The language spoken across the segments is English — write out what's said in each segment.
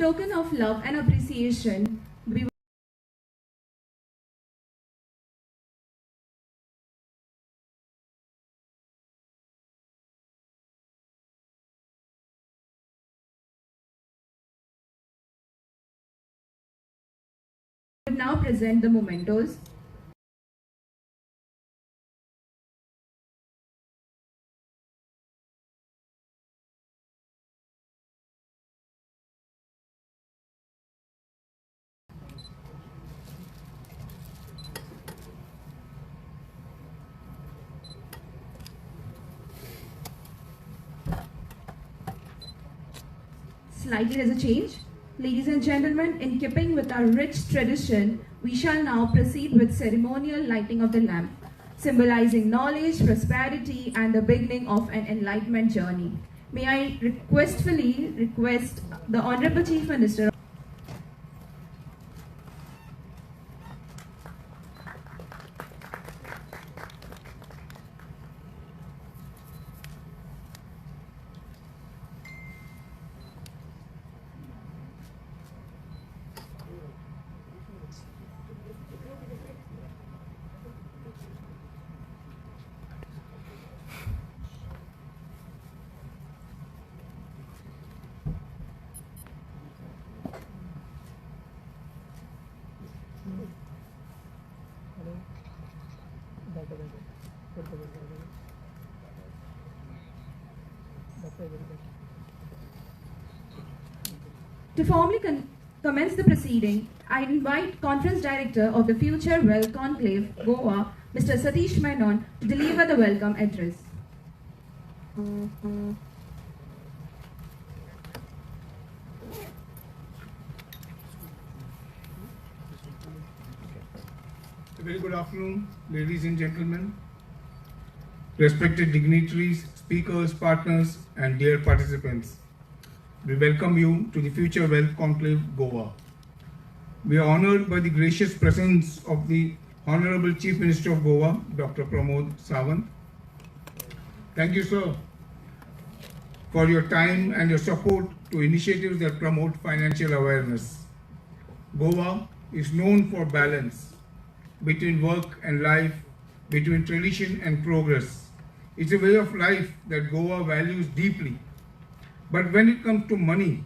token of love and appreciation, we would now present the mementos. Slightly there's a change. Ladies and gentlemen, in keeping with our rich tradition, we shall now proceed with ceremonial lighting of the lamp, symbolizing knowledge, prosperity, and the beginning of an enlightenment journey. May I requestfully request the Honorable Chief Minister to formally commence the proceeding. I invite Conference Director of the Future Wealth Conclave, Goa, Mr. Satish Menon, to deliver the welcome address. A very good afternoon, ladies and gentlemen, respected dignitaries, speakers, partners, and dear participants. We welcome you to the Future Wealth Conclave, Goa. We are honored by the gracious presence of the Honorable Chief Minister of Goa, Dr. Pramod Sawant. Thank you, sir, for your time and your support to initiatives that promote financial awareness. Goa is known for balance between work and life, between tradition and progress. It's a way of life that Goa values deeply. But when it comes to money,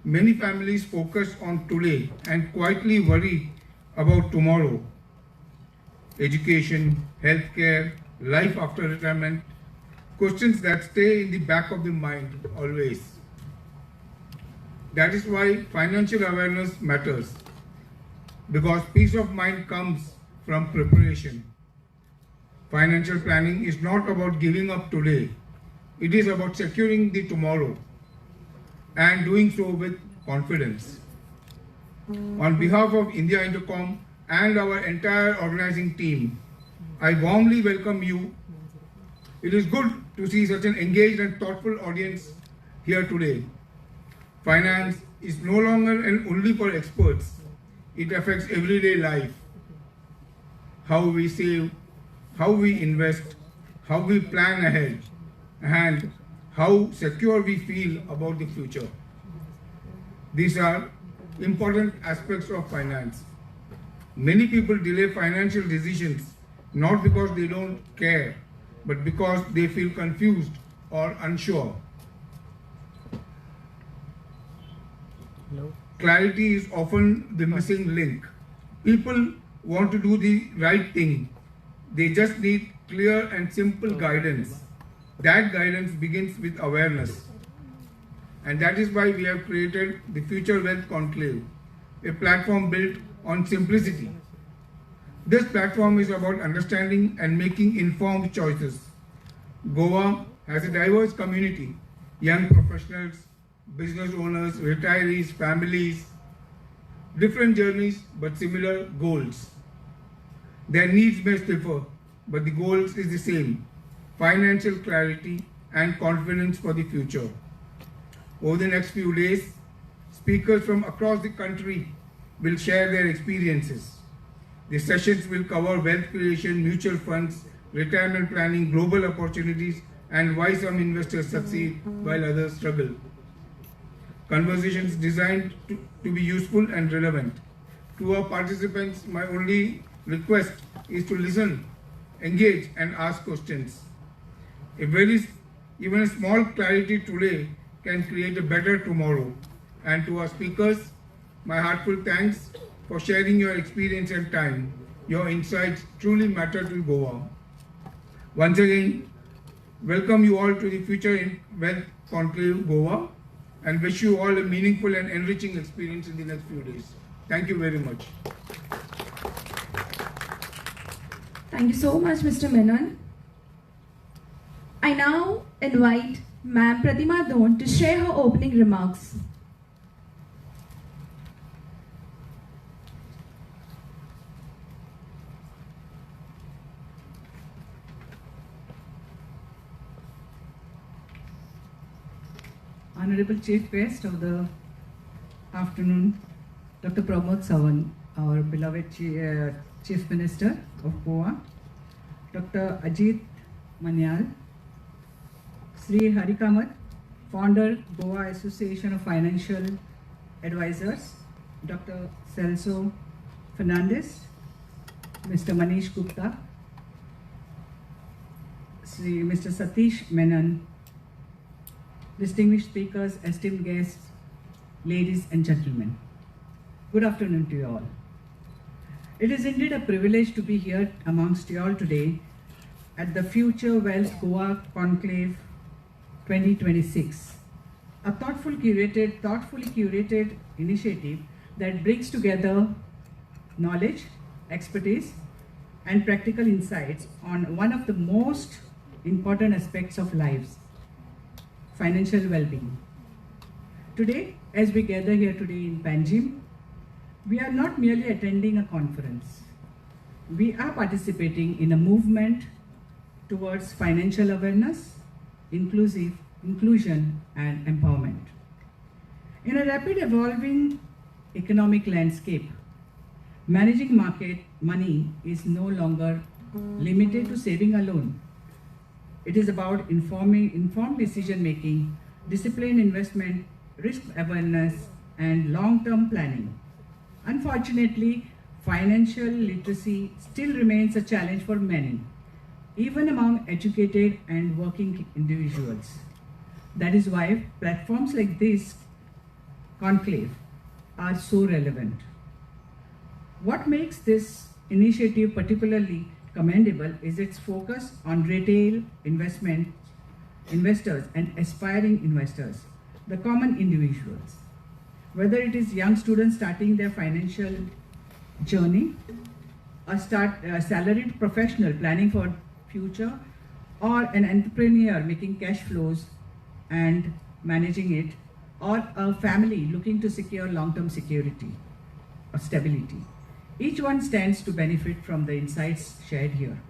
many families focus on today and quietly worry about tomorrow. Education, healthcare, life after retirement, questions that stay in the back of the mind always. That is why financial awareness matters, because peace of mind comes from preparation. Financial planning is not about giving up today. It is about securing the tomorrow and doing so with confidence. On behalf of India Intercom and our entire organizing team, I warmly welcome you. It is good to see such an engaged and thoughtful audience here today. Finance is no longer and only for experts. It affects everyday life. How we save, how we invest, how we plan ahead, and how secure we feel about the future. These are important aspects of finance. Many people delay financial decisions not because they don't care, but because they feel confused or unsure. Clarity is often the missing link. People want to do the right thing. They just need clear and simple guidance. That guidance begins with awareness. And that is why we have created the Future Wealth Conclave, a platform built on simplicity. This platform is about understanding and making informed choices. Goa has a diverse community, young professionals, business owners, retirees, families, different journeys but similar goals. Their needs may differ, but the goals is the same: financial clarity and confidence for the future. Over the next few days, speakers from across the country will share their experiences. The sessions will cover wealth creation, mutual funds, retirement planning, global opportunities, and why some investors succeed while others struggle. Conversations designed to be useful and relevant. To our participants, my only request is to listen, engage and ask questions. Even a small clarity today can create a better tomorrow. And to our speakers, my heartfelt thanks for sharing your experience and time. Your insights truly matter to Goa. Once again, welcome you all to the Future Wealth Conclave Goa and wish you all a meaningful and enriching experience in the next few days. Thank you very much. Thank you so much, Mr. Menon. I now invite Ma'am Pratima Don to share her opening remarks. Honorable Chief Guest of the afternoon, Dr. Pramod Sawant, our beloved Chief Minister of Goa, Dr. Ajit Manyal, Sri Hari Kamath, Founder, Goa Association of Financial Advisors, Dr. Celso Fernandez, Mr. Manish Gupta, Mr. Satish Menon, distinguished speakers, esteemed guests, ladies and gentlemen. Good afternoon to you all. It is indeed a privilege to be here amongst you all today at the Future Wealth Goa Conclave 2026, a thoughtfully curated initiative that brings together knowledge, expertise, and practical insights on one of the most important aspects of lives, financial well-being. Today, as we gather here today in Panjim, we are not merely attending a conference. We are participating in a movement towards financial awareness, inclusion and empowerment. In a rapid evolving economic landscape, managing market money is no longer limited to saving alone. It is about informed decision making, disciplined investment, risk awareness, and long-term planning. Unfortunately, financial literacy still remains a challenge for many, even among educated and working individuals. That is why platforms like this conclave are so relevant. What makes this initiative particularly commendable is its focus on retail investors and aspiring investors, the common individuals. Whether it is young students starting their financial journey, a salaried professional planning for future, or an entrepreneur making cash flows and managing it, or a family looking to secure long-term security or stability. Each one stands to benefit from the insights shared here.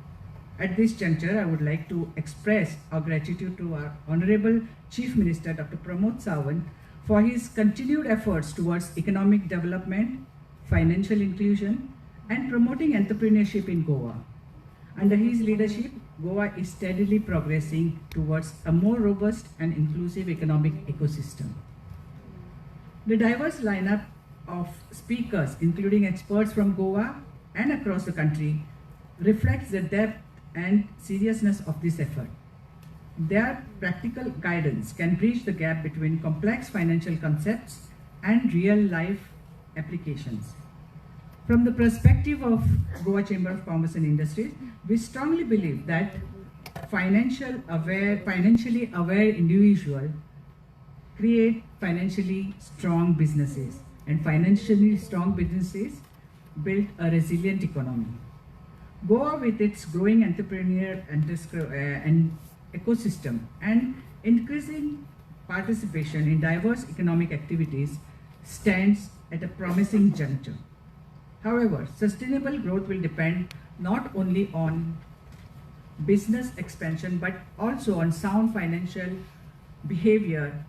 At this juncture, I would like to express our gratitude to our Honorable Chief Minister, Dr. Pramod Sawant, for his continued efforts towards economic development, financial inclusion, and promoting entrepreneurship in Goa. Under his leadership, Goa is steadily progressing towards a more robust and inclusive economic ecosystem. The diverse lineup of speakers, including experts from Goa and across the country, reflects the depth and seriousness of this effort. Their practical guidance can bridge the gap between complex financial concepts and real-life applications. From the perspective of Goa Chamber of Commerce and Industry, we strongly believe that financially aware individuals create financially strong businesses, and financially strong businesses build a resilient economy. Goa, with its growing entrepreneurial and ecosystem and increasing participation in diverse economic activities, stands at a promising juncture. However, sustainable growth will depend not only on business expansion but also on sound financial behavior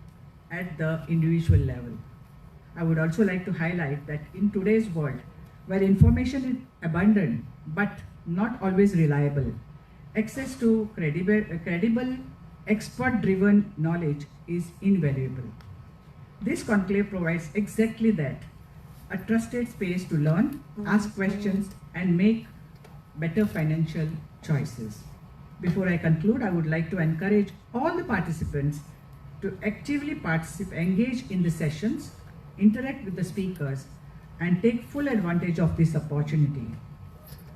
at the individual level. I would also like to highlight that in today's world, where information is abundant but not always reliable, access to credible expert-driven knowledge is invaluable. This conclave provides exactly that, a trusted space to learn, ask questions, and make better financial choices. Before I conclude, I would like to encourage all the participants to actively engage in the sessions, interact with the speakers, and take full advantage of this opportunity.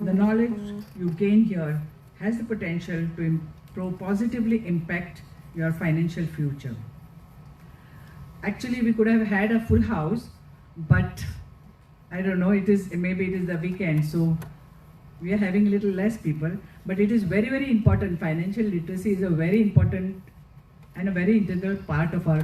The knowledge you gain here has the potential to positively impact your financial future. Actually, we could have had a full house, but I don't know, maybe it is the weekend, so we are having a little less people, but it is very, very important. Financial literacy is a very important and a very integral part of our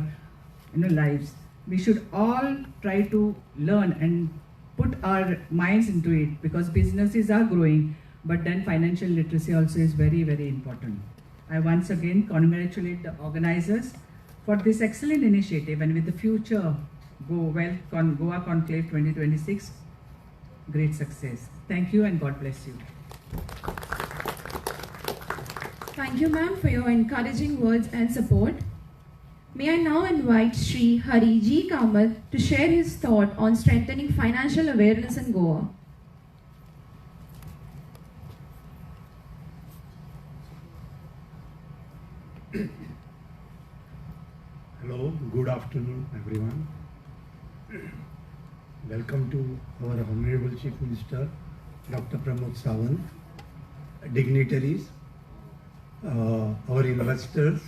lives. We should all try to learn and put our minds into it, because businesses are growing, but then financial literacy also is very, very important. I once again congratulate the organizers for this excellent initiative, and with the future Goa Conclave 2026, great success. Thank you and God bless you. Thank you, ma'am, for your encouraging words and support. May I now invite Sri Hari G. Kamal to share his thought on strengthening financial awareness in Goa. Hello, good afternoon everyone. Welcome to our Honorable Chief Minister, Dr. Pramod Sawant, dignitaries, our investors,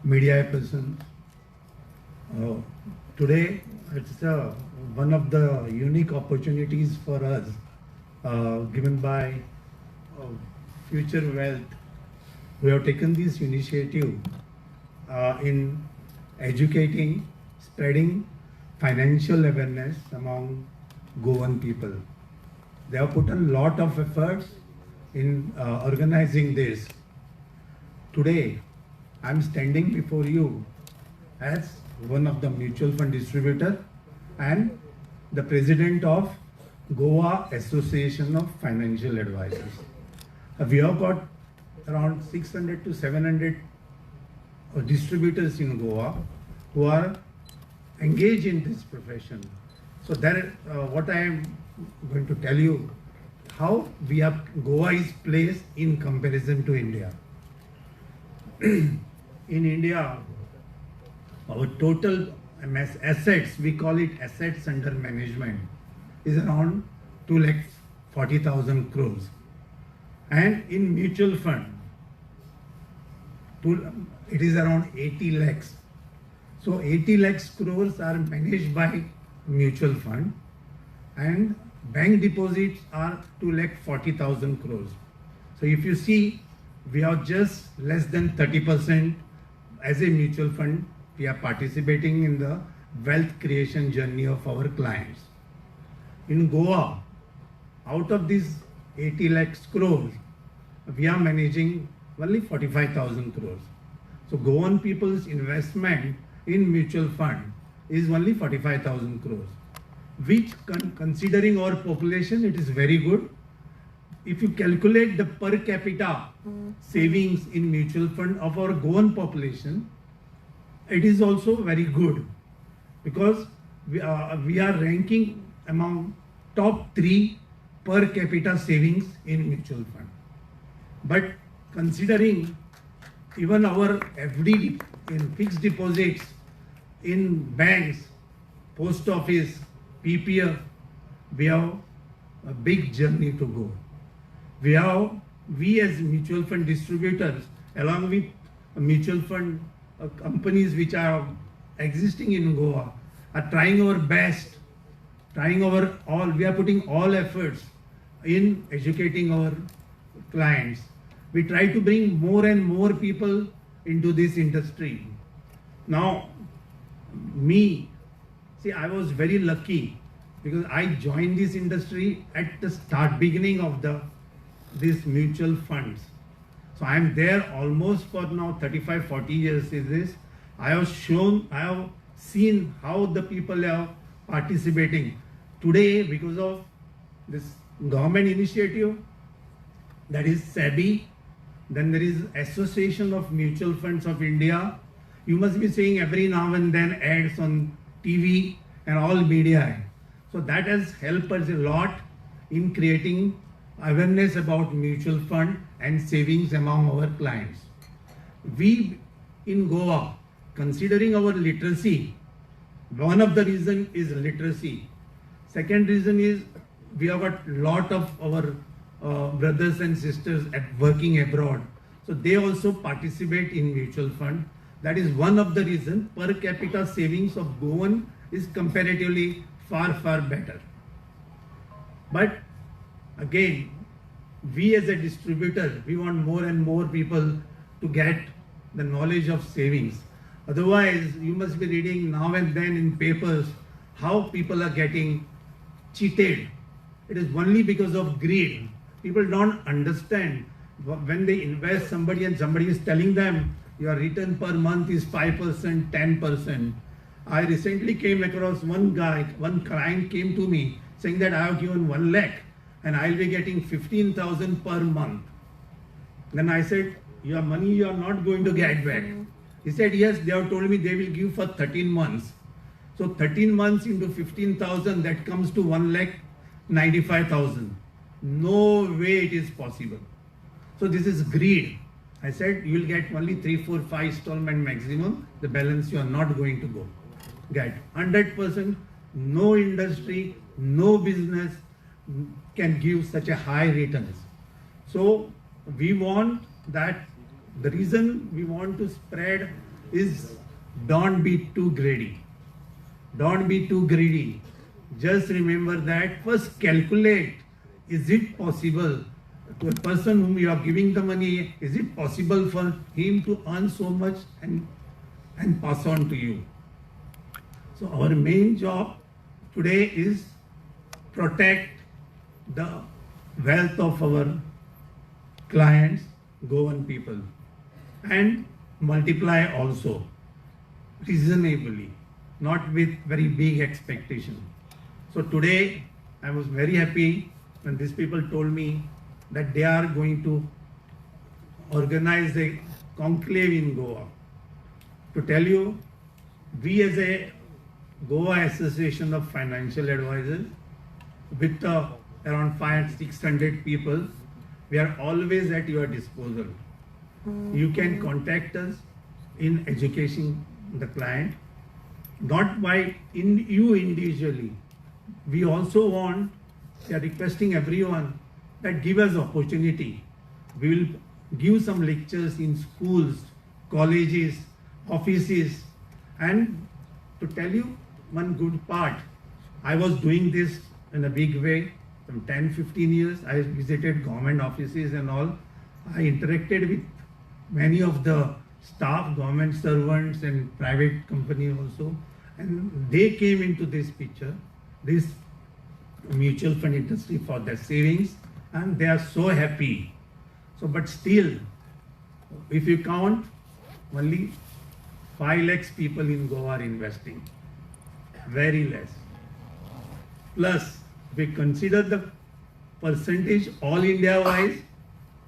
media persons. Today it's one of the unique opportunities for us given by Future Wealth. We have taken this initiative in educating, spreading financial awareness among Goan people. They have put a lot of efforts in organizing this. Today, I am standing before you as one of the mutual fund distributor and the president of Goa Association of Financial Advisors. We have got around 600 to 700 distributors in Goa who are engaged in this profession. So there, what I am going to tell you, how Goa is placed in comparison to India. In India, our total assets, we call it assets under management, is around 2,40,000 crores. And in mutual fund, it is around 80 lakhs. So 80 lakhs crores are managed by mutual fund, and bank deposits are 2,40,000 crores. So if you see, we are just less than 30% as a mutual fund. We are participating in the wealth creation journey of our clients. In Goa, out of these 80 lakhs crores, we are managing only 45,000 crores. So Goan people's investment in mutual fund is only 45,000 crores, which considering our population, it is very good. If you calculate the per capita savings in mutual fund of our Goan population, it is also very good, because we are ranking among top 3 per capita savings in mutual fund. But considering even our FD in fixed deposits in banks, post office, PPF, we have a big journey to go. We as mutual fund distributors, along with mutual fund companies which are existing in Goa, are trying our best, we are putting all efforts in educating our clients. We try to bring more and more people into this industry. Now, I was very lucky, because I joined this industry at the beginning of these mutual funds. So I am there almost for now 35-40 years is this. I have seen how the people are participating. Today, because of this government initiative, that is SEBI, then there is Association of Mutual Funds of India, You must be seeing every now and then ads on TV and all media. So that has helped us a lot in creating awareness about mutual fund and savings among our clients. We in Goa, considering our literacy, one of the reason is literacy. Second reason is we have got lot of our brothers and sisters working abroad. So they also participate in mutual fund. That is one of the reasons per capita savings of Goan is comparatively far better. But again, we as a distributor, we want more and more people to get the knowledge of savings. Otherwise, you must be reading now and then in papers how people are getting cheated. It is only because of greed. People don't understand when they invest somebody and somebody is telling them your return per month is 5%, 10%. I recently came across one client came to me saying that I have given 1 lakh and I'll be getting 15,000 per month. Then I said, your money you are not going to get back. He said, yes, they have told me they will give for 13 months. So 13 months into 15,000, that comes to 1,95,000. No way it is possible. So this is greed. I said, you will get only 3, 4, 5 installment maximum. The balance you are not going to get 100%. No industry, no business can give such a high returns. So we want that. The reason we want to spread is don't be too greedy. Don't be too greedy. Just remember that first calculate, is it possible to a person whom you are giving the money, is it possible for him to earn so much and pass on to you? So our main job today is protect the wealth of our clients, Goan people, and multiply also reasonably, not with very big expectation. So today I was very happy when these people told me that they are going to organize a conclave in Goa. To tell you, we as a Goa Association of Financial Advisors, with around 500-600 people, we are always at your disposal. You can contact us in educating the client, not by you individually. We also are requesting everyone that give us opportunity. We will give some lectures in schools, colleges, offices, and to tell you one good part, I was doing this in a big way from 10-15 years. I visited government offices and all. I interacted with many of the staff, government servants and private company also, and they came into this picture, this mutual fund industry for their savings, and they are so happy. So, but still, if you count, only 5 lakhs people in Goa are investing, very less. Plus, if we consider the percentage all India wise,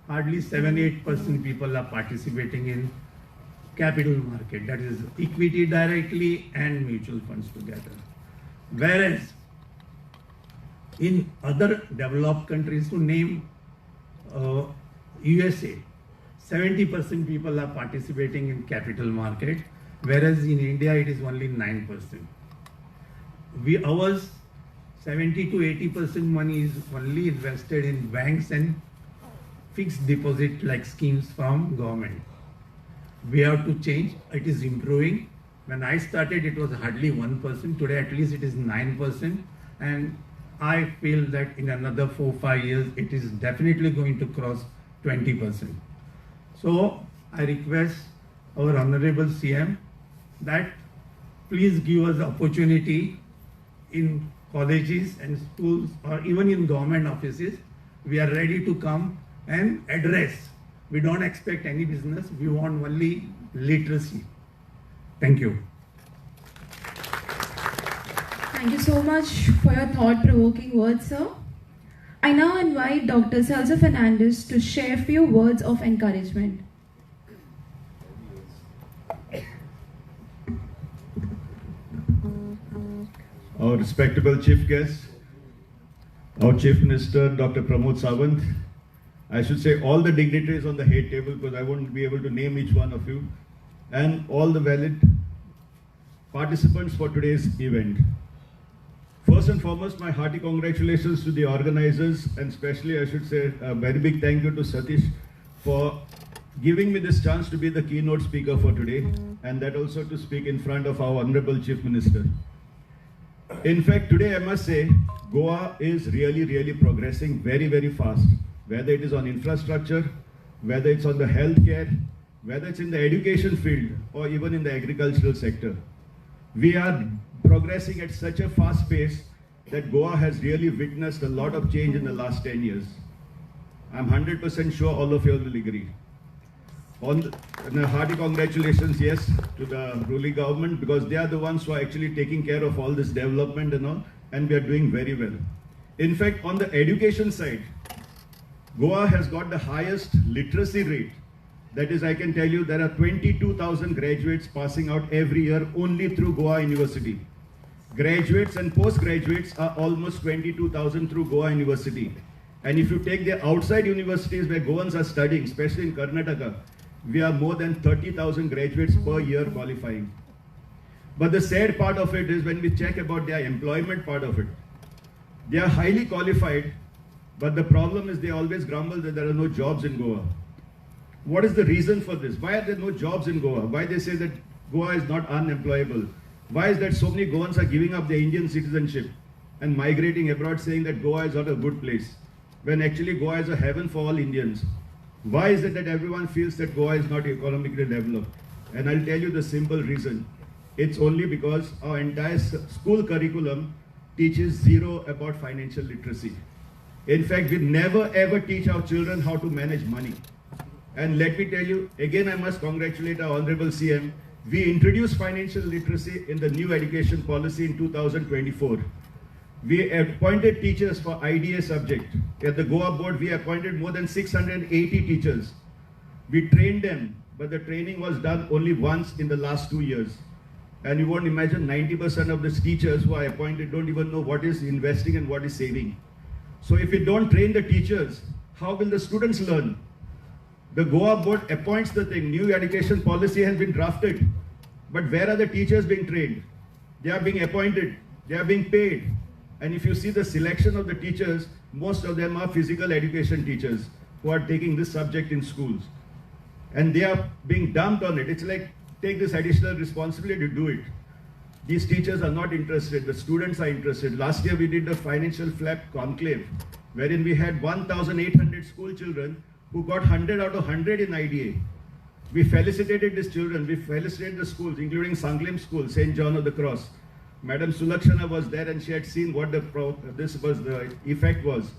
hardly 7-8% people are participating in capital market, that is equity directly and mutual funds together. Whereas in other developed countries, to name USA, 70% people are participating in capital market, whereas in India it is only 9%. Ours 70 to 80% money is only invested in banks and fixed deposit like schemes from government. We have to change. It is improving. When I started, it was hardly 1%. Today, at least it is 9%. And I feel that in another 4-5 years, it is definitely going to cross 20%. So I request our Honorable CM that please give us opportunity in colleges and schools or even in government offices. We are ready to come and address. We don't expect any business. We want only literacy. Thank you. Thank you so much for your thought-provoking words, sir. I now invite Dr. Celso Fernandez to share a few words of encouragement. our respectable chief guest, our Chief Minister, Dr. Pramod Sawant. I should say all the dignitaries on the head table because I won't be able to name each one of you, and all the valid participants for today's event. First and foremost, my hearty congratulations to the organizers, and especially I should say a very big thank you to Satish for giving me this chance to be the keynote speaker for today, and that also to speak in front of our Honorable Chief Minister. In fact, today I must say, Goa is really progressing very fast, whether it is on infrastructure, whether it's on the healthcare, whether it's in the education field, or even in the agricultural sector. We are progressing at such a fast pace that Goa has really witnessed a lot of change in the last 10 years. I'm 100% sure all of you will agree. And a hearty congratulations, yes, to the ruling government, because they are the ones who are actually taking care of all this development and all, and we are doing very well. In fact, on the education side, Goa has got the highest literacy rate. That is, I can tell you, there are 22,000 graduates passing out every year only through Goa University. Graduates and postgraduates are almost 22,000 through Goa University. And if you take the outside universities where Goans are studying, especially in Karnataka, we are more than 30,000 graduates per year qualifying. But the sad part of it is when we check about their employment part of it, they are highly qualified, but the problem is they always grumble that there are no jobs in Goa. What is the reason for this? Why are there no jobs in Goa? Why they say that Goa is not unemployable? Why is that so many Goans are giving up their Indian citizenship and migrating abroad, saying that Goa is not a good place, when actually Goa is a heaven for all Indians? Why is it that everyone feels that Goa is not economically developed? And I'll tell you the simple reason. It's only because our entire school curriculum teaches zero about financial literacy. In fact, we never ever teach our children how to manage money. And let me tell you, again I must congratulate our Honorable CM. We introduced financial literacy in the new education policy in 2024. We appointed teachers for IDA subject. At the Goa board, we appointed more than 680 teachers. We trained them, but the training was done only once in the last 2 years. And you won't imagine 90% of these teachers who are appointed don't even know what is investing and what is saving. So if we don't train the teachers, how will the students learn? The Goa board appoints the thing. New education policy has been drafted. But where are the teachers being trained? They are being appointed. They are being paid. And if you see the selection of the teachers, most of them are physical education teachers who are taking this subject in schools. And they are being dumped on it. It's like, take this additional responsibility to do it. These teachers are not interested. The students are interested. Last year we did the financial flap conclave, wherein we had 1,800 school children who got 100 out of 100 in IDA. We felicitated these children. We felicitated the schools, including Sanglim School, St. John of the Cross. Madam Sulakshana was there and she had seen what the effect was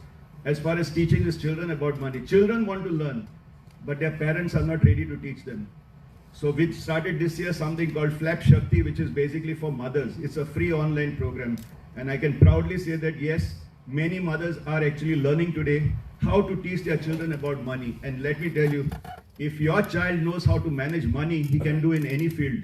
as far as teaching these children about money. Children want to learn, but their parents are not ready to teach them. So we started this year something called Flap Shakti, which is basically for mothers. It's a free online program. And I can proudly say that yes, many mothers are actually learning today how to teach their children about money. And let me tell you, if your child knows how to manage money, he can do in any field.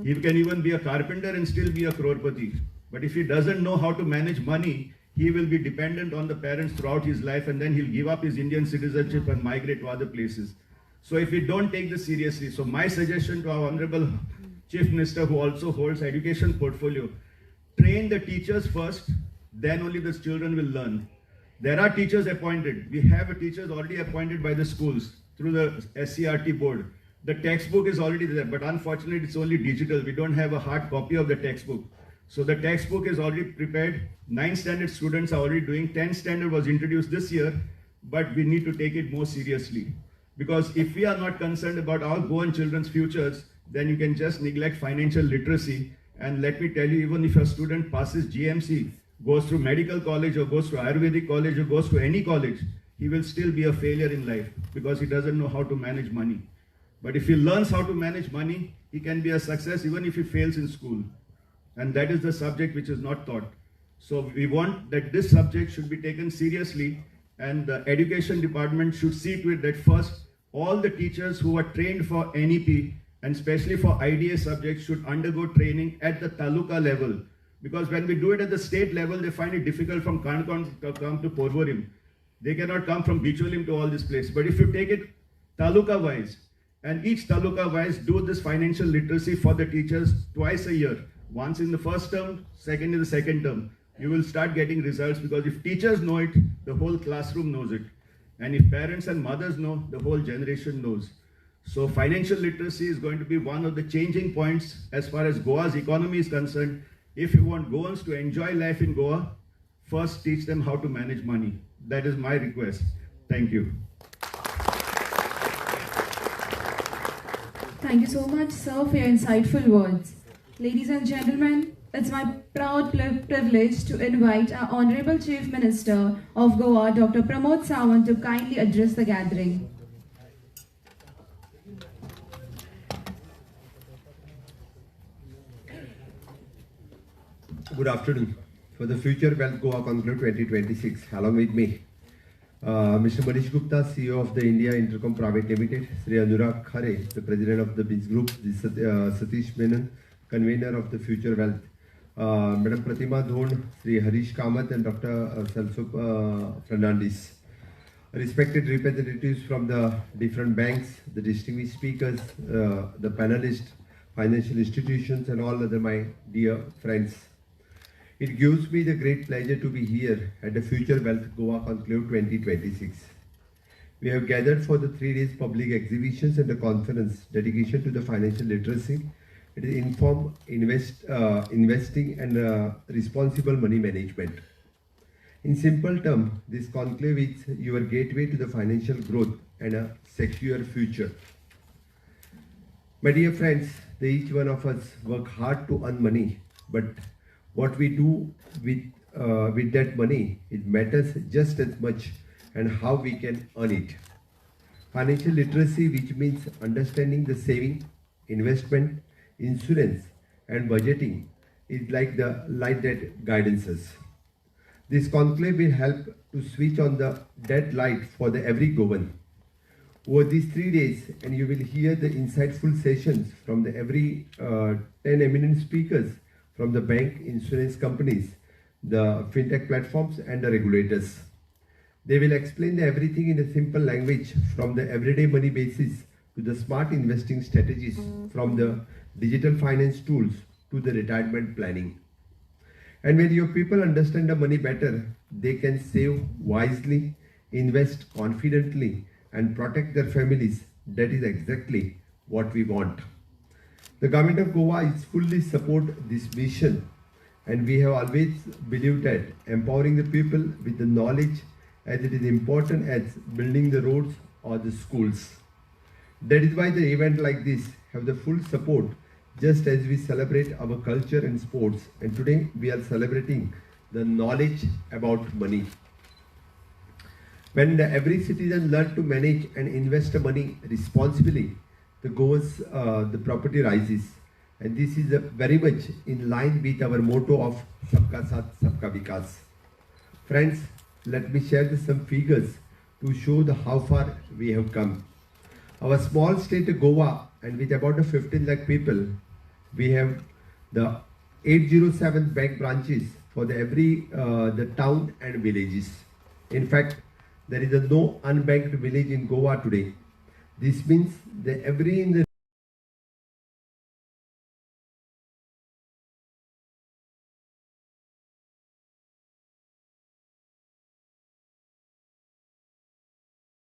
He can even be a carpenter and still be a crorepati. But if he doesn't know how to manage money, he will be dependent on the parents throughout his life, and then he'll give up his Indian citizenship and migrate to other places. So if we don't take this seriously, so my suggestion to our Honorable Chief Minister, who also holds education portfolio, train the teachers first, then only the children will learn. There are teachers appointed. We have teachers already appointed by the schools through the SCRT board. The textbook is already there, but unfortunately it's only digital. We don't have a hard copy of the textbook. So the textbook is already prepared. 9th standard students are already doing. 10th standard was introduced this year, but we need to take it more seriously. Because if we are not concerned about our Goan children's futures, then you can just neglect financial literacy. And let me tell you, even if a student passes GMC, goes through medical college or goes to Ayurvedic college or goes to any college, he will still be a failure in life because he doesn't know how to manage money. But if he learns how to manage money, he can be a success even if he fails in school. And that is the subject which is not taught. So we want that this subject should be taken seriously, and the education department should see to it that first, all the teachers who are trained for NEP and especially for IDA subjects should undergo training at the taluka level, Because when we do it at the state level, they find it difficult from Konkan to come to Porvorim. They cannot come from Bicholim to all this place. But if you take it taluka wise, and each taluka wise do this financial literacy for the teachers twice a year, once in the first term, second in the second term, you will start getting results, because if teachers know it, the whole classroom knows it. And if parents and mothers know, the whole generation knows. So financial literacy is going to be one of the changing points as far as Goa's economy is concerned. If you want Goans to enjoy life in Goa, first teach them how to manage money. That is my request. Thank you. Thank you so much, sir, for your insightful words. Ladies and gentlemen, it's my proud privilege to invite our Honorable Chief Minister of Goa, Dr. Pramod Sawant, to kindly address the gathering. Good afternoon. For the Future Wealth Goa Conclave 2026, along with me, Mr. Manish Gupta, CEO of the India Intercom Private Limited, Sri Anurag Khare, the President of the Biz Group, Satish Menon, Convener of the Future Wealth, Madam Pratima Dhon, Sri Harish Kamath, and Dr. Salsup Fernandez. Respected representatives from the different banks, the distinguished speakers, the panelists, financial institutions, and all other my dear friends. It gives me the great pleasure to be here at the Future Wealth Goa Conclave 2026. We have gathered for the 3 days public exhibitions and the conference dedication to the financial literacy. It is informed investing and responsible money management. In simple terms, this conclave is your gateway to the financial growth and a secure future. My dear friends, each one of us work hard to earn money, but what we do with that money, it matters just as much, and how we can earn it. Financial literacy, which means understanding the saving, investment, insurance, and budgeting, is like the light that guides us. This conclave will help to switch on the dead light for every Goan. Over these 3 days, and you will hear the insightful sessions from every 10 eminent speakers from the bank, insurance companies, the fintech platforms, and the regulators. They will explain everything in a simple language, from the everyday money basis to the smart investing strategies, from the digital finance tools to the retirement planning. And when your people understand the money better, they can save wisely, invest confidently, and protect their families. That is exactly what we want. The government of Goa is fully support this mission, and we have always believed that empowering the people with the knowledge as it is important as building the roads or the schools. That is why the event like this have the full support, just as we celebrate our culture and sports, and today we are celebrating the knowledge about money. When every citizen learns to manage and invest the money responsibly, the property rises, and this is very much in line with our motto of Sabka Saath, Sabka Vikas. Friends, let me share some figures to show how far we have come. Our small state Goa, and with about 15 lakh people, we have the 807 bank branches for every the town and villages. In fact, there is no unbanked village in Goa today. This means that every in the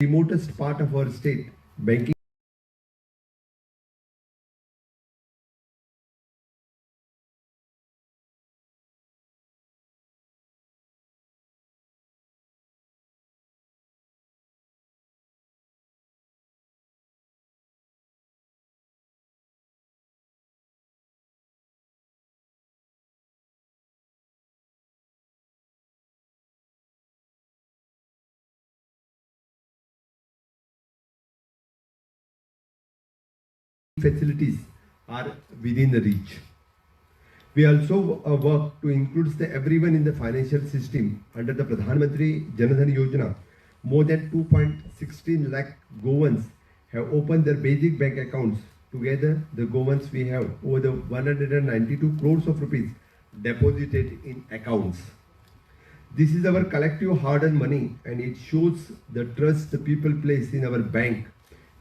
remotest part of our state, banking facilities are within the reach. We also work to include everyone in the financial system under the Pradhan Mantri Jan Dhan Yojana. More than 2.16 lakh Goans have opened their basic bank accounts. Together, the Goans we have over the 192 crores of rupees deposited in accounts. This is our collective hard-earned money, and it shows the trust the people place in our bank.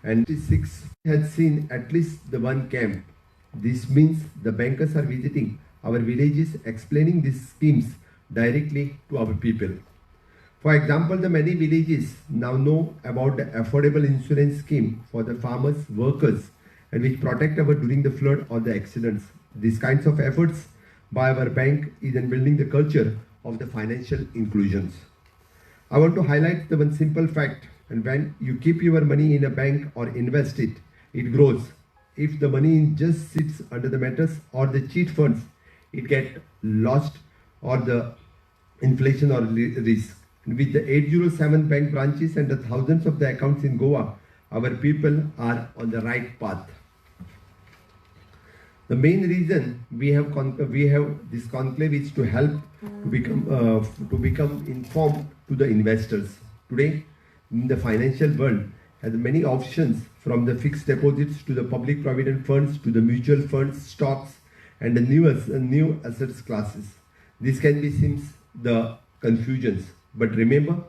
And 6 has seen at least the one camp. This means the bankers are visiting our villages, explaining these schemes directly to our people. For example, the many villages now know about the affordable insurance scheme for the farmers, workers, and which protect our during the flood or the accidents. These kinds of efforts by our bank is in building the culture of the financial inclusions. I want to highlight the one simple fact, and when you keep your money in a bank or invest it, it grows. If the money just sits under the mattress or the cheat funds, it get lost or the inflation or risk. With the 807 bank branches and the thousands of the accounts in Goa, our people are on the right path. The main reason we have this conclave is to help to become informed to the investors. Today, in the financial world, has many options from the fixed deposits to the public provident funds to the mutual funds, stocks, and the new assets classes. This can be seems the confusions, but remember,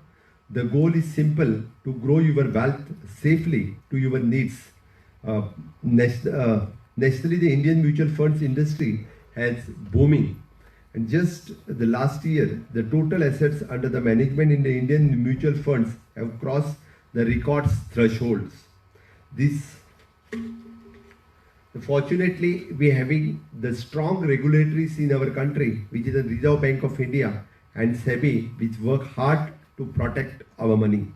the goal is simple: to grow your wealth safely to your needs. Naturally, the Indian mutual funds industry has booming, and just the last year, the total assets under the management in the Indian mutual funds have crossed the records thresholds. Fortunately, we are having the strong regulatories in our country, which is the Reserve Bank of India and SEBI, which work hard to protect our money.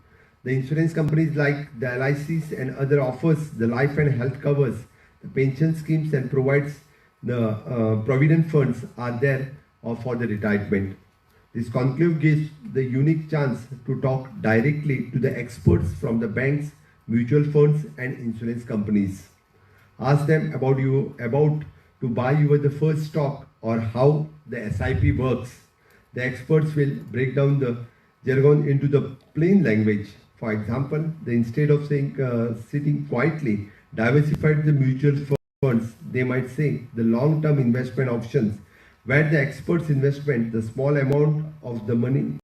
The insurance companies like the LICs and other offers the life and health covers, the pension schemes, and provides the provident funds are there for the retirement. This conclave gives the unique chance to talk directly to the experts from the banks, mutual funds, and insurance companies. Ask them about to buy the first stock or how the SIP works. The experts will break down the jargon into the plain language. For example, instead of saying sitting quietly, diversified the mutual funds, they might say the long-term investment options, where the experts investment the small amount of the money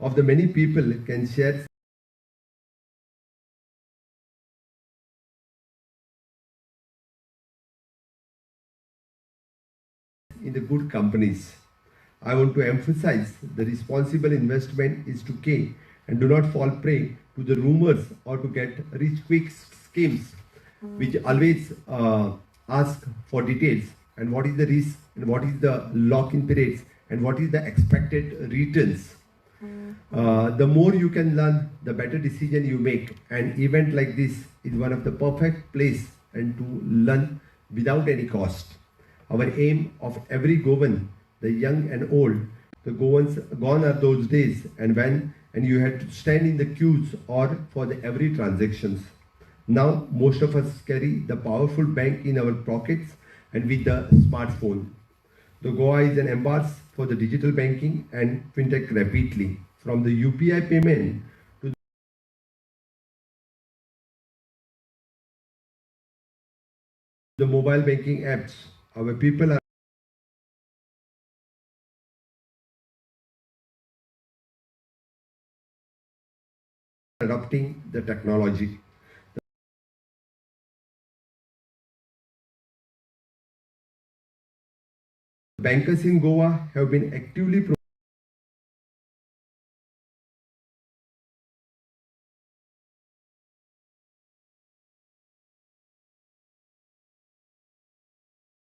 of the many people can share in the good companies. I want to emphasize the responsible investment is to care and do not fall prey to the rumors or to get rich quick schemes which always ask for details and what is the risk and what is the lock-in periods and what is the expected returns. The more you can learn, the better decision you make. An event like this is one of the perfect place and to learn without any cost. Our aim of every Goan, the young and old, the Goans, gone are those days and when you had to stand in the queues or for every transactions. Now most of us carry the powerful bank in our pockets and with the smartphone. The Goa is an embrace for the digital banking and fintech rapidly. From the UPI payment to the mobile banking apps, our people are adopting the technology. Bankers in Goa have been actively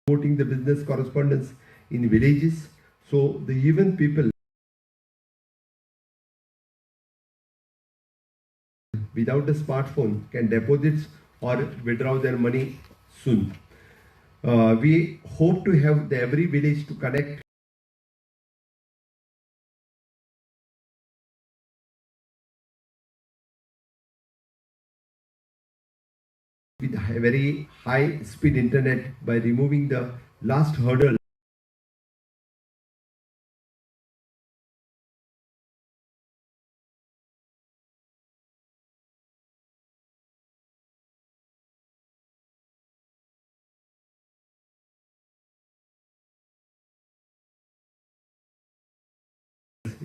promoting the business correspondence in villages, so the even people without the smartphone can deposit or withdraw their money soon. We hope to have every village to connect with very high speed internet by removing the last hurdle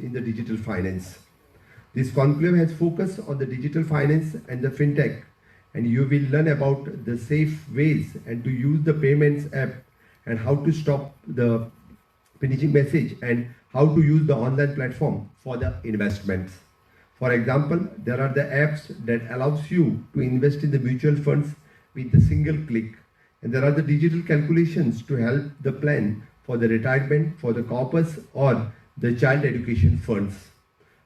in the digital finance. This conclave has focused on the digital finance and the fintech, and you will learn about the safe ways and to use the payments app and how to stop the finishing message and how to use the online platform for the investments. For example, there are the apps that allows you to invest in the mutual funds with a single click, and there are the digital calculations to help the plan for the retirement, for the corpus or the child education funds.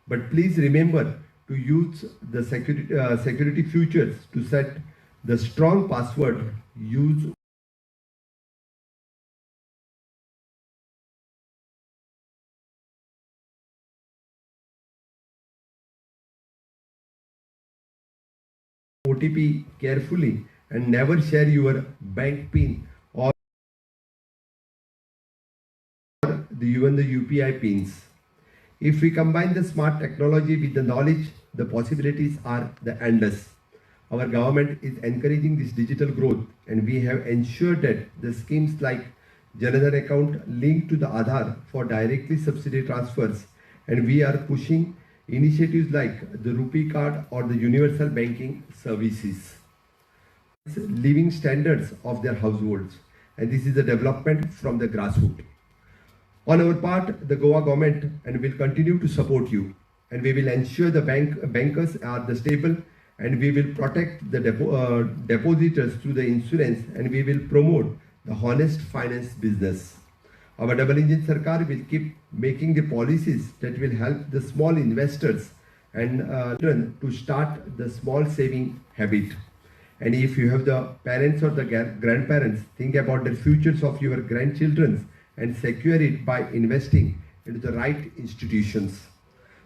But please remember to use the security features to set the strong password. Use OTP carefully and never share your bank PIN or even the UPI pins. If we combine the smart technology with the knowledge, the possibilities are the endless. Our government is encouraging this digital growth, and we have ensured that the schemes like Janadhan account linked to the Aadhaar for directly subsidy transfers, and we are pushing initiatives like the Rupee card or the universal banking services. Living standards of their households, and this is the development from the grassroots. On our part, the Goa government and will continue to support you, and we will ensure the bankers are the stable, and we will protect the depositors through the insurance, and we will promote the honest finance business. Our double engine Sarkar will keep making the policies that will help the small investors and to start the small saving habit. And if you have the parents or the grandparents, think about the futures of your grandchildren and secure it by investing into the right institutions.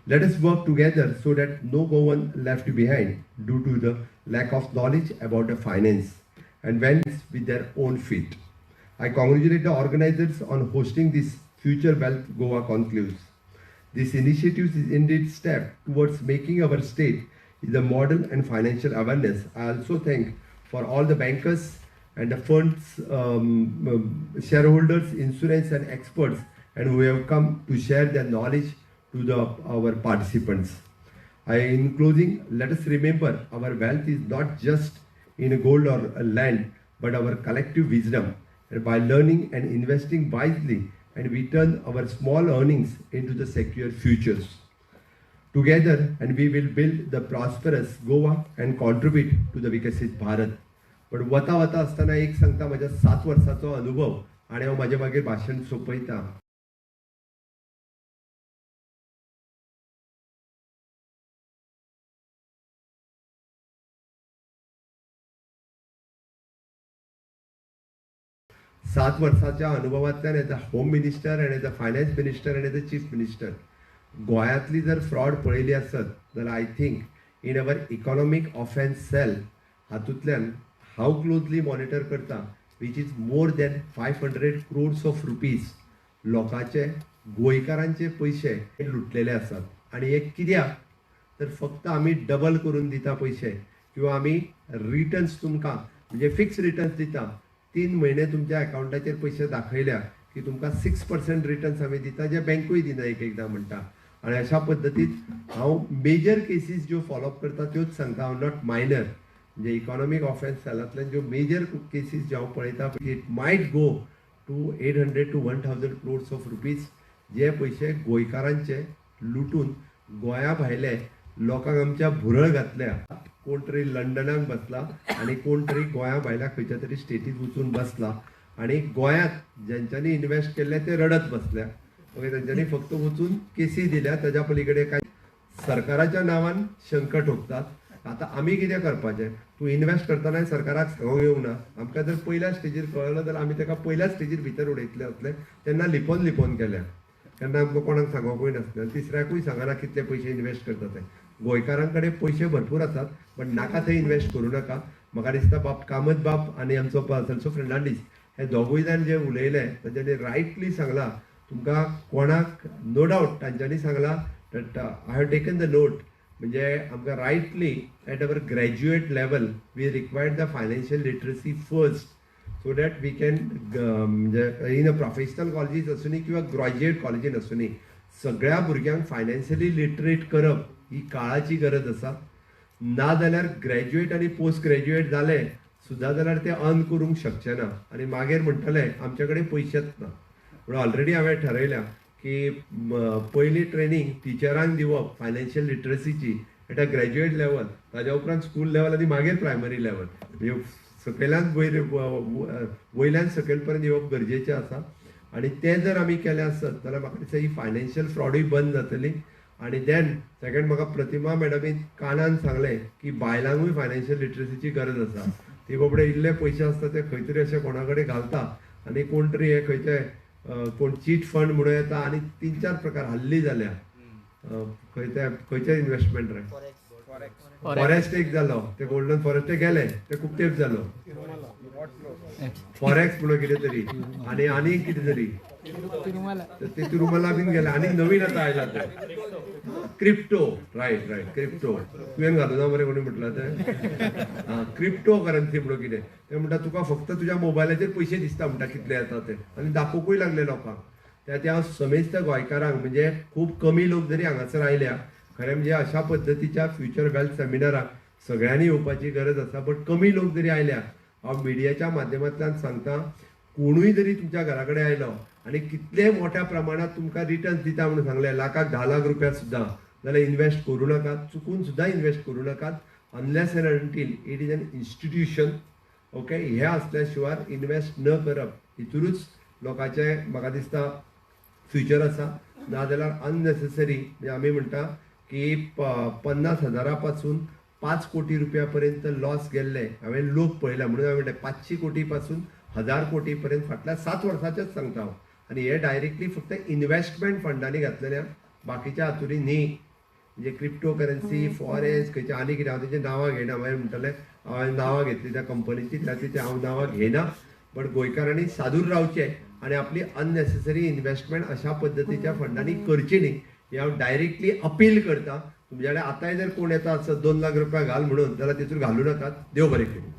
Let us work together so that no Goan left behind due to the lack of knowledge about the finance and went with their own feet. I congratulate the organizers on hosting this Future Wealth Goa Conclaves. This initiative is indeed a step towards making our state the model and financial awareness. I also thank for all the bankers and the funds, shareholders, insurance and experts, and who have come to share their knowledge to our participants. In closing, let us remember our wealth is not just in gold or land, but our collective wisdom. And by learning and investing wisely, and we turn our small earnings into the secure futures. Together, and we will build the prosperous Goa and contribute to the Vikasit Bharat. पण वता वता असताना एक सांगता माझ्या 7 वर्षाचो अनुभव आणि हांव माझ्या मागीर भाशण सोंपयता. सात वर्षाच्या अनुभवांतल्यान as a home minister and as a finance minister and as a chief minister गोंयांतली जर फ्रॉड पळयली आसत जाल्यार I think in our economic offence cell हातूंतल्यान हाऊ क्लोजली मॉनिटर करता which is more than 500 crores of rupees लोकांचे गोंयकारांचे पयशे लुटलेले आसात आणि हे कित्याक तर फक्त आमी डबल करून दिता पयशे किंवा आमी रिटर्न्स तुमकां म्हणजे फिक्स रिटर्न्स दिता 3 महिने तुमच्या अकाउंटाचेर पयशे दाखयल्या की तुमकां 6% रिटर्न्स आमी दिता जे बँकूय दिना एकदां म्हणटा आणि अशा पद्दतीत हांव मेजर केसीस ज्यो फॉलोअप करता त्योच सांगता हांव नॉट मायनर म्हणजे इकॉनॉमीक ऑफेन्स सेलांतल्यान ज्यो मेजर केसीस जे हांव पळयता it might go to 800 to 1000 crores of rupees जे पयशे गोंयकारांचे लुटून गोंया भायले लोकांक आमच्या भुरळ घातल्या. कोण तरी लंडनाक बसला आणि कोण तरी गोंया भायल्या खंयच्या तरी स्टेटीत वचून बसला आणि गोंयांत ज्यांच्यांनी इन्वेस्ट केल्ले ते रडत बसल्या. ओके, त्यांच्यानी फक्त वचून केसी दिल्या, त्याच्या पलीकडे काय सरकाराच्या नांवान शंक ठोकतात. आता आमी कितें करपाचें? तूं इन्वेस्ट करतना सरकाराक सांगूंक येवंक ना. आमकां जर पयल्या स्टेजीर कळलो जाल्यार आमी ताका पयल्या स्टेजीर भितर उडयतले वतले. तेन्ना लिपोवन केल्या, तेन्ना आमकां कोणाक सांगोकूय नासलें. तिसऱ्याकूय सांगना कितले पयशे इन्वेस्ट करता ते. गोंयकारां कडेन पयशे भरपूर आसात, पण नाका थंय इन्वेस्ट करूं नाका. म्हाका दिसता बाब कामत बाब आनी आमचो फ्रेंडांडीस हे दोगूय जाण जे उलयले तांच्यांनी रायटली सांगला तुमकां कोणाक नो डावट तांच्यांनी सांगला that I have taken the note म्हणजे आमकां rightly at our graduate level we required the financial literacy first so that we can म्हणजे इन अ प्रोफेशनल कॉलेजीस आसूं न्ही किंवा ग्रॅज्युएट कॉलेजीन आसूं न्ही सगळ्या भुरग्यांक फायनान्शियली लिटरेट करप ही काळाची गरज आसा नाजाल्यार ग्रॅज्युएट आनी पोस्ट ग्रॅज्युएट जाले सुद्दां जाल्यार ते अर्न करूंक शकचे ना आनी मागीर म्हणटले आमचे कडेन पयशेच ना म्हणून ऑलरेडी हांवें ठरयल्या की पयली ट्रेनिंग टिचरांक दिवप फायनान्शियल लिटरसीची एट अ ग्रॅज्युएट लेवल ताज्या उपरांत स्कूल लेवल आनी मागीर प्रायमरी लेवल म्हणजे सकयल्यान वयल्यान सकयल पर्यंत येवप गरजेचें आसा आनी तें जर आमी केलें आसत जाल्यार म्हाका दिसता ही फायनान्शियल फ्रॉडूय बंद जातली आनी देन सेकंड म्हाका प्रतिमा मॅडमीन कानान सांगलें की बायलांकूय फायनान्शियल लिटरसीची गरज आसा ती बाबडे इल्ले पयशे आसता ते खंय तरी अशे कोणा कडेन घालता आनी कोण तरी हे खंयचे कोण चीट फंड म्हणून येता आनी 3-4 प्रकार हल्ली जाल्या खंयचे इन्वेस्टमेंट रे फॉरेस्ट एक जालो ते गोल्डन फॉरेस्ट गेले ते खूब तेंप जालो फॉरेक्स म्हणून कितें तरी आनी कितें तरी ते तिरुमला बीन गेले आनी नवीन आतां आयला ते क्रिप्टो रायट क्रिप्टो तुवें घालूं ना मरे कोणी म्हटलं ते क्रिप्टो करन्सी म्हणून कितें ते म्हणटा तुका फक्त तुज्या मोबायलाचेर पयशे दिसता म्हणटा कितले येता ते आनी दाखोवकूय लागले लोकांक त्या हांव समेस्त गोंयकारांक म्हणजे खूब कमी लोक जरी हांगासर आयल्या खरें म्हणजे अशा पद्दतीच्या फ्युचर वेल्थ सेमिनाराक सगळ्यांनी येवपाची गरज आसा बट कमी लोक जरी आयल्या हांव मिडियाच्या माध्यमांतल्यान सांगता कोणूय जरी तुमच्या घरा कडेन आयलो आनी कितले मोठ्या प्रमाणात तुमकां रिटर्न्स दिता म्हणून सांगलें लाखाक 10 लाख रुपया सुद्दां जाल्यार इन्वेस्ट करूं नाकात चुकून सुद्दां इन्वेस्ट करूं नाकात unless and until it is an institution okay हे असल्या शिवाय इन्वेस्ट न करप हितूरूच लोकांचें म्हाका दिसता फ्युचर आसा नाजाल्यार अननेसेसरी म्हणजे आमी म्हणटा की 50,000 पासून 5 कोटी रुपया पर्यंत लॉस गेल्ले हांवें लोक पळयला म्हणून हांवें म्हणटा 500 कोटी पासून 1000 कोटी पर्यंत फाटल्या 7 वर्सांचेच सांगता हांव आनी हे डायरेक्टली फक्त इन्वेस्टमेंट फंडांनी घातलेल्या बाकीच्या हातूंनी न्ही म्हणजे क्रिप्टो करन्सी फॉरेस्ट खंयचे आनी कितें हांव तेजें नांवां घेयना हांवें म्हणटलें हांवें नांवां घेतली त्या कंपनीची त्या खातीर हांव नांवां घेयना बट गोंयकारांनी सादूर रावचे आनी आपली अननेसेसरी इन्वेस्टमेंट अशा पद्दतीच्या फंडांनी करची न्ही हे हांव डायरेक्टली अपील करता तुमचे कडेन आतांय जर कोण येता आसत 2 लाख रुपया घाल म्हणून जाल्यार तेतून घालूं नाकात देव बरें करूं